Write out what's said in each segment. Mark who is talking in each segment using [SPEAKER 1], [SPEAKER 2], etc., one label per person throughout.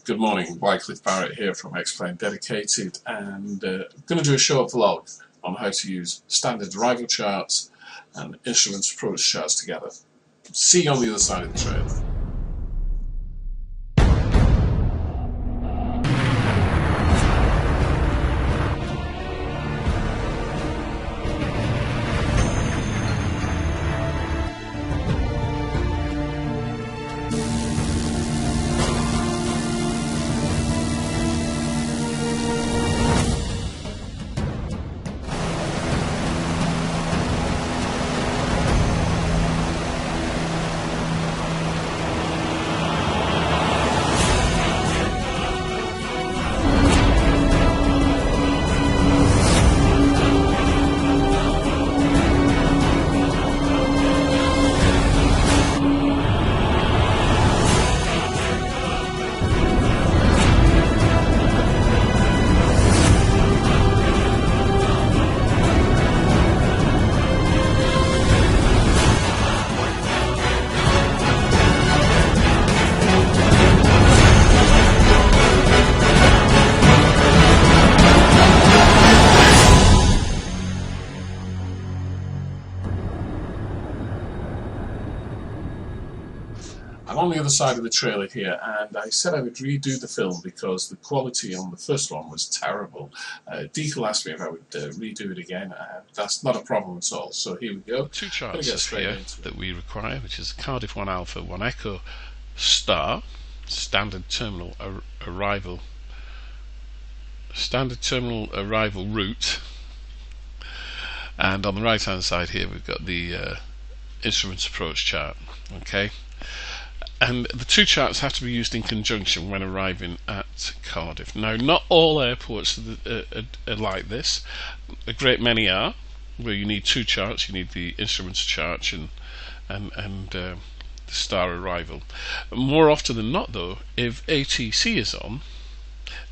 [SPEAKER 1] Good morning, Wycliffe Barrett here from Xplane Dedicated, and I'm going to do a short vlog on how to use standard arrival charts and instruments approach charts together. See you on the other side of the trail. I'm on the other side of the trailer here, and I said I would redo the film because the quality on the first one was terrible. Deacle asked me if I would redo it again. That's not a problem at all. So here we go.
[SPEAKER 2] Two charts here that we require, which is Cardiff 1 Alpha 1 Echo Star, standard terminal arrival route, and on the right hand side here we've got the instruments approach chart. Okay. And the two charts have to be used in conjunction when arriving at Cardiff. Now, not all airports are like this. A great many are, where you need two charts. You need the instruments chart and the star arrival. More often than not, though, if ATC is on,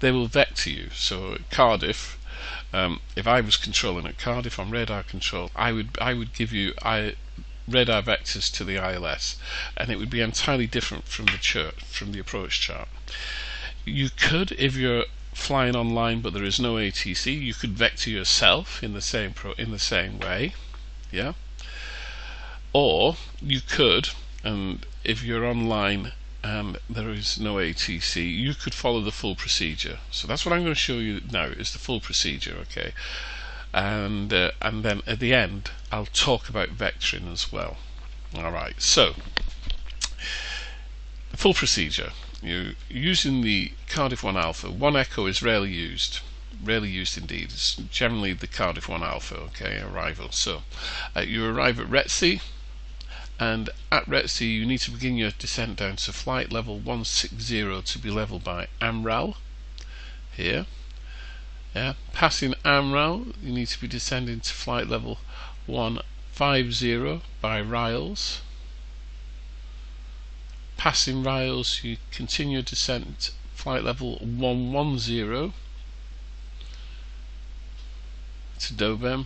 [SPEAKER 2] they will vector you. So at Cardiff, if I was controlling at Cardiff on radar control, I would give you radar vectors to the ILS, and it would be entirely different from the approach chart. You could, if you're flying online but there is no ATC, you could vector yourself in the same way, yeah. Or you could, and if you're online and there is no ATC, you could follow the full procedure. So that's what I'm going to show you now, is the full procedure, okay. And then at the end I'll talk about vectoring as well. Alright, so the full procedure. You're using the Cardiff 1 Alpha. 1 Echo is rarely used indeed. It's generally the Cardiff 1 Alpha, okay, arrival. So you arrive at Retzi, and at Retzi you need to begin your descent down to flight level 160 to be level by AMRAL here. Yeah, passing AMRAL, you need to be descending to flight level 150 by Riles. Passing Riles, you continue descent flight level 110 to Dobem.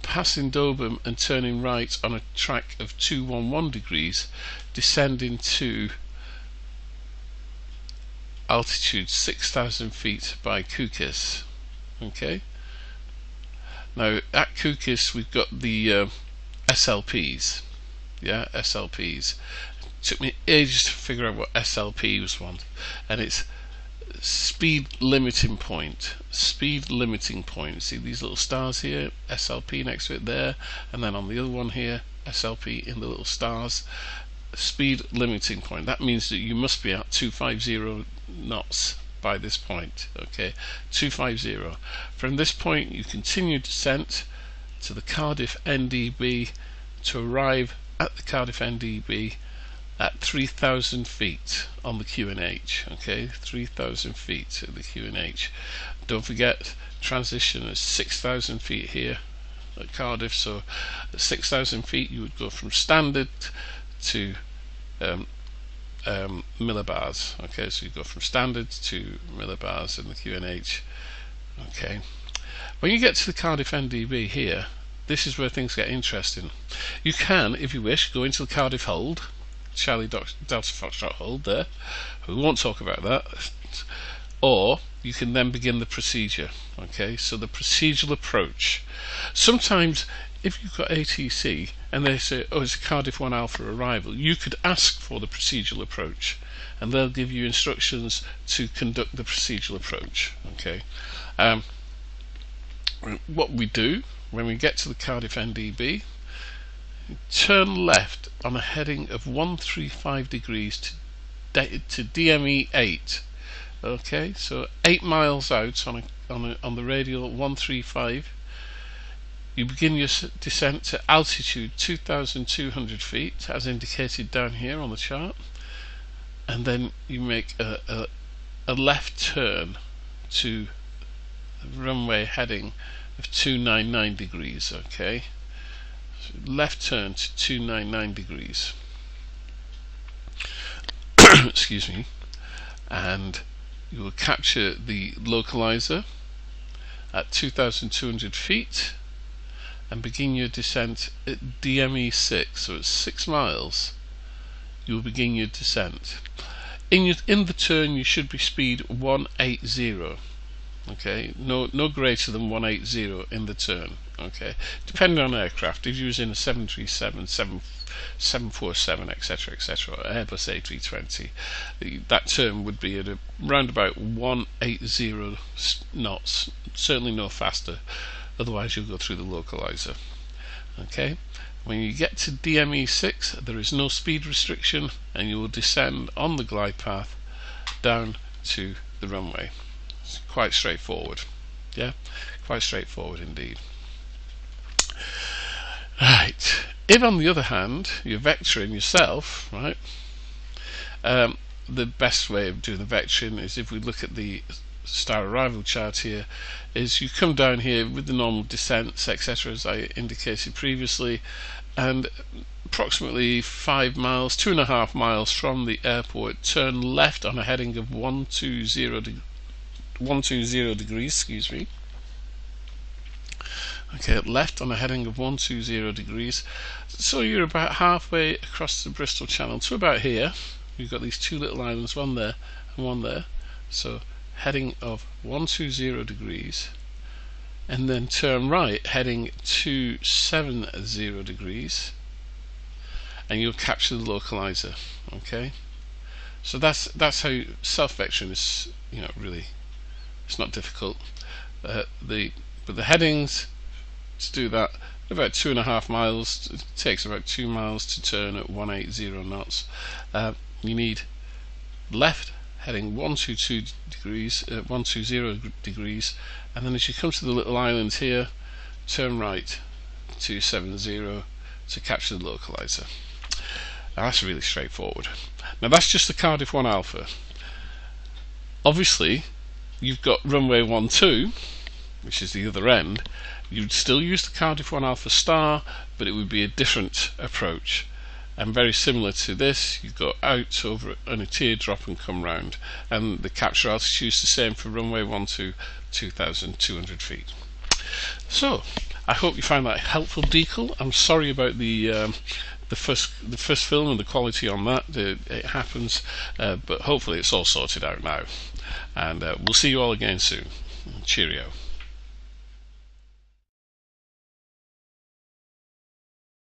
[SPEAKER 2] Passing Dobem and turning right on a track of 211 degrees, descending to altitude 6,000 feet by Kukis. Okay. Now at Kukis we've got the SLPs. Yeah, SLPs. It took me ages to figure out what SLP was one, and it's speed limiting point. Speed limiting point. See these little stars here, SLP next to it there, and then on the other one here, SLP in the little stars. Speed limiting point. That means that you must be at 250 knots by this point, okay, 250. From this point you continue descent to the Cardiff NDB to arrive at the Cardiff NDB at 3,000 feet on the QNH, okay, 3,000 feet at the QNH. Don't forget, transition is 6,000 feet here at Cardiff, so at 6,000 feet you would go from standard to millibars. Okay, so you go from standard to millibars in the QNH. Okay, when you get to the Cardiff NDB here, this is where things get interesting. You can, if you wish, go into the Cardiff hold Charlie Delta Foxtrot hold there. We won't talk about that. Or you can then begin the procedure. Okay, so the procedural approach. Sometimes if you've got ATC and they say, oh, it's a Cardiff 1 Alpha arrival, you could ask for the procedural approach and they'll give you instructions to conduct the procedural approach. Okay, what we do when we get to the Cardiff NDB, turn left on a heading of 135 degrees to DME 8. Okay, so 8 miles out on the radial 135. You begin your descent to altitude 2,200 feet, as indicated down here on the chart, and then you make a left turn to the runway heading of 299 degrees. Okay, so left turn to 299 degrees. Excuse me, and you will capture the localizer at 2,200 feet and begin your descent at DME 6, so it's 6 miles. You will begin your descent. In the turn, you should be speed 180. Okay, no greater than 180 in the turn. Okay, depending on aircraft. If you're using a 737, 747, etc., or Airbus A320, that turn would be at around about 180 knots. Certainly no faster. Otherwise, you'll go through the localizer. Okay. When you get to DME 6, there is no speed restriction, and you will descend on the glide path down to the runway. It's quite straightforward. Yeah, quite straightforward indeed. Right. If, on the other hand, you're vectoring yourself, right, the best way of doing the vectoring is, if we look at the star arrival chart here, is you come down here with the normal descents, etc., as I indicated previously, and approximately 5 miles, 2.5 miles from the airport, turn left on a heading of 120 degrees, excuse me. Okay, left on a heading of 120 degrees. So you're about halfway across the Bristol Channel to about here. You've got these two little islands, one there and one there. So heading of 120 degrees, and then turn right heading 270 degrees, and you'll capture the localizer. Okay, so that's how self-vectoring is. Really, it's not difficult. But the headings to do that, about 2.5 miles. It takes about 2 miles to turn at 180 knots. You need left heading 120 degrees, and then as you come to the little island here, turn right 270 to capture the localizer. Now that's really straightforward. Now that's just the Cardiff 1 Alpha. Obviously, you've got runway 12, which is the other end. You'd still use the Cardiff 1 Alpha Star, but it would be a different approach. And very similar to this, you go out over on a teardrop and come round. And the capture altitude is the same for runway 12, 2,200 feet. So, I hope you find that helpful, decal. I'm sorry about the first film and the quality on that. It happens, but hopefully it's all sorted out now. And we'll see you all again soon. Cheerio.